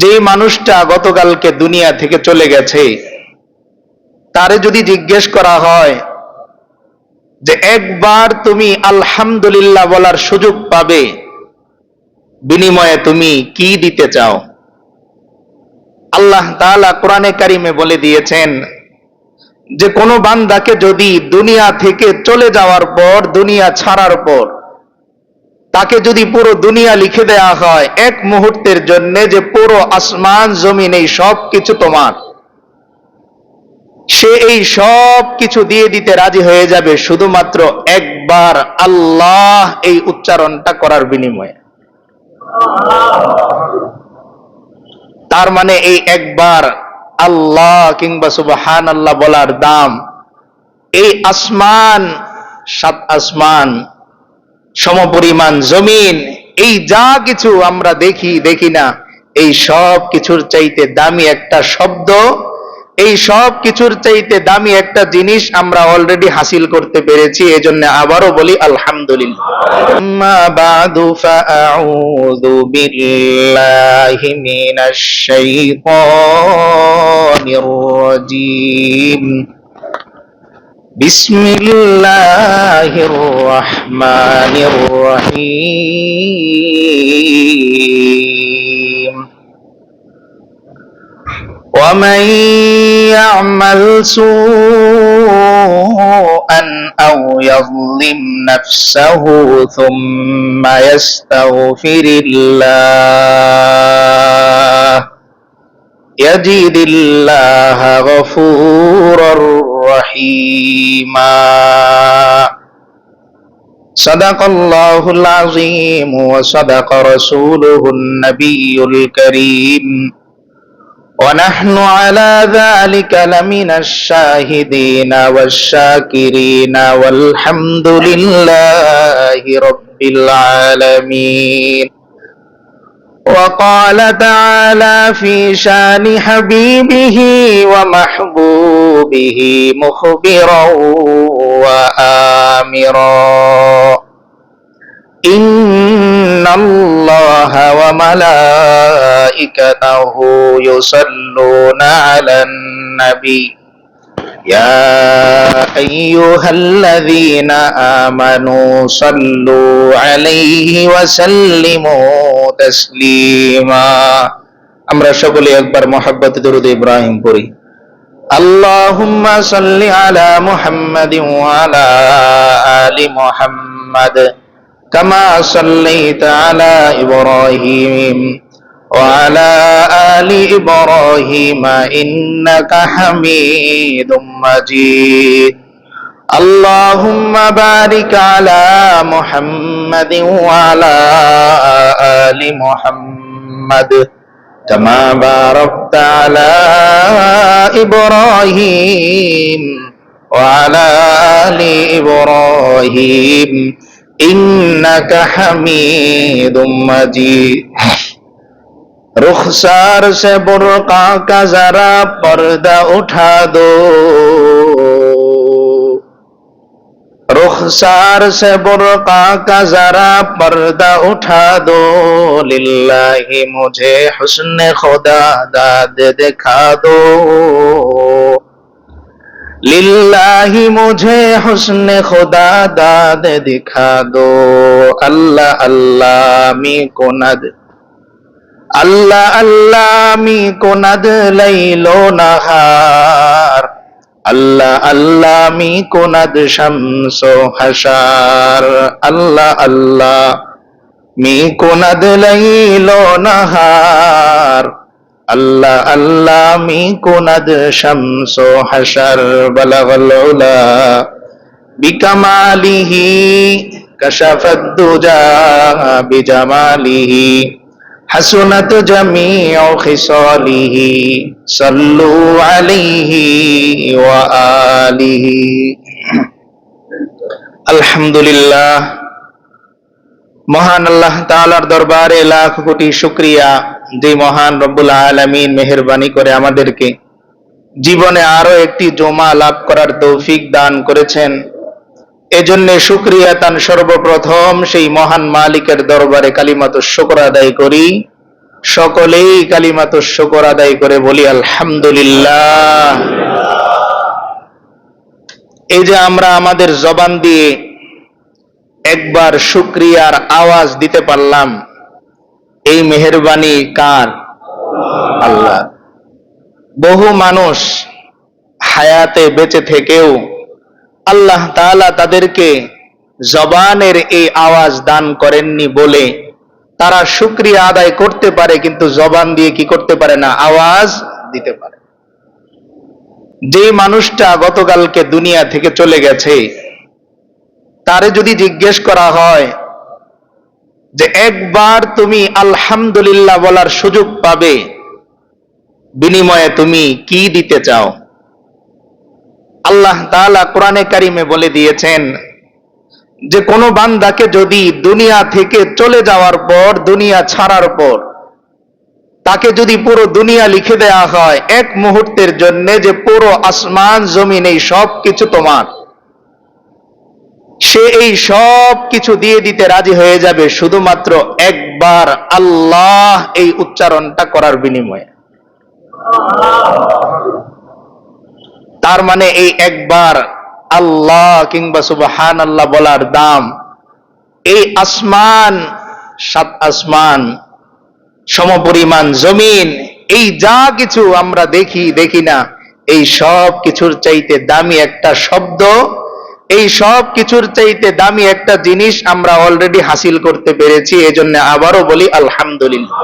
যে মানুষটা গতকালকে দুনিয়া থেকে চলে গেছে, তারে যদি জিজ্ঞেস করা হয় যে একবার তুমি আলহামদুলিল্লাহ বলার সুযোগ পাবে, বিনিময়ে তুমি কি দিতে চাও? আল্লাহ তাআলা কোরআনে কারিমে বলে দিয়েছেন যে কোনো বান্দাকে যদি দুনিয়া থেকে চলে যাওয়ার পর, দুনিয়া ছাড়ার পর তাকে যদি পুরো দুনিয়া লিখে দেয়া হয় এক মুহূর্তের জন্য, যে পুরো আসমান জমিন এই সব কিছু তোমার, সে এই সব কিছু দিয়ে দিতে রাজি হয়ে যাবে শুধুমাত্র একবার আল্লাহ এই উচ্চারণটা করার বিনিময়ে। তার মানে এই একবার আল্লাহ কিংবা সুবহানাল্লাহ বলার দাম এই আসমান, সাত আসমান, সমপরিমাণ জমিন, এই যা কিছু আমরা দেখি না, এই সব কিছুর চাইতে দামি একটা শব্দ, এই সব কিছুর চাইতে দামি একটা জিনিস আমরা অলরেডি হাসিল করতে পেরেছি। এজন্য আবারও বলি আলহামদুলিল্লাহ। আম্মা বাদু ফাআউযু বিল্লাহি মিনাশ শাইতানির রাজীম। বিসমিল্লাহির রহমানির রহিম। ومن يعمل سوءا أو يظلم نفسه ثم يستغفر الله يجد الله غفورا رحيما صدق الله العظيم وصدق رسوله النبي الكريم ونحن على ذلك لمن الشاهدين والشاكرين والحمد لله رب العالمين. وقال تعالى في شان حبيبه ومحبوبه مخبرا وآمرا إن الله وملائكته يصلون على النبي يا أيها الذين آمنوا صلوا عليه وسلموا تسليما. আমরা সকলে একবার মহব্বতে দরুদ ইব্রাহিম পড়ি। আল্লাহুম্মা সাল্লি আলা মুহাম্মাদিন ওয়া আলা আলি মুহাম্মাদ كما صليت على إبراهيم وعلى آل إبراهيم إنك حميد مجيد. اللهم بارك على محمد وعلى آل محمد كما باركت على إبراهيم وعلى آل إبراهيم इन्नका हमीदुम मजीद. रुखसार से बुर्का का जरा पर्दा उठा दो, रुखसार से बुर्का का जरा पर्दा उठा दो, लिल्लाही मुझे हुस्न खुदा दाद दिखा दो, लिल्लाही मुझे हुस्न खुदा दाद दिखा दो. अल्लाह अल्लाह मी कुनद, अल्लाह अल्लाह मी कुनद लैलो नहार, अल्लाह अल्लाह मी कुनद शम्सो हशार, अल्लाह अल्लाह मी कुनद लैलो नहार, अल्लाह अल्लाह मी कुनद शम्सो हशर. बलगल उला बिकमालिही कशफत दुजा बिजमालिही हसनत जमीउ खिसालिही सल्लु अलैहि व आलिहि. আলহামদুলিল্লাহ। মহান আল্লাহ তাআলার দরবারে লাখ কোটি শুকরিয়া, যে মহান রব্বুল আলামিন মেহেরবানি করে আমাদেরকে জীবনে আরো একটি জুমা লাভ করার তৌফিক দান করেছেন। এজন্য শুকরিয়া তান সর্বপ্রথম সেই মহান মালিকের দরবারে কালিমাতুশ শুকর আদায় করি। সকলেই কালিমাতুশ শুকর আদায় করে বলি আলহামদুলিল্লাহ। এই যে আমরা আমাদের জবান দিয়ে একবার শুকরিয়ার আওয়াজ দিতে পারলাম, এই মেহেরবানি কার? আল্লাহ। বহু মানুষ হায়াতে বেঁচে থেকেও আল্লাহ তাআলা তাদেরকে জবানের এই আওয়াজ দান করেননি বলে তারা শুকরিয়া আদায় করতে পারে, কিন্তু জবান দিয়ে কি করতে পারে না? আওয়াজ দিতে পারে। যে মানুষটা গতকালকে দুনিয়া থেকে চলে গেছে, তারে যদি জিজ্ঞেস করা হয় যে একবার তুমি আলহামদুলিল্লাহ বলার সুযোগ পাবে, বিনিময়ে তুমি কি দিতে চাও? আল্লাহ তাআলা কোরআনে কারিমে বলে দিয়েছেন যে কোনো বান্দাকে যদি দুনিয়া থেকে চলে যাওয়ার পর, দুনিয়া ছাড়ার পর তাকে যদি পুরো দুনিয়া লিখে দেয়া হয় এক মুহূর্তের জন্য, যে পুরো আসমান জমিন এই সব কিছু তোমার, সে এই সব কিছু দিয়ে দিতে রাজি হয়ে যাবে শুধুমাত্র একবার আল্লাহ এই উচ্চারণটা করার বিনিময়ে। তার মানে এই একবার আল্লাহ কিংবা সুবহানাল্লাহ বলার দাম এই আসমান, 7 আসমান, সমপরিমাণ জমিন, এই যা কিছু আমরা দেখি না, এই সব কিছুর চাইতে দামি একটা শব্দ, এই সব কিছুর চাইতে দামি একটা জিনিস আমরা অলরেডি হাসিল করতে পেরেছি। এজন্য আবারও বলি আলহামদুলিল্লাহ।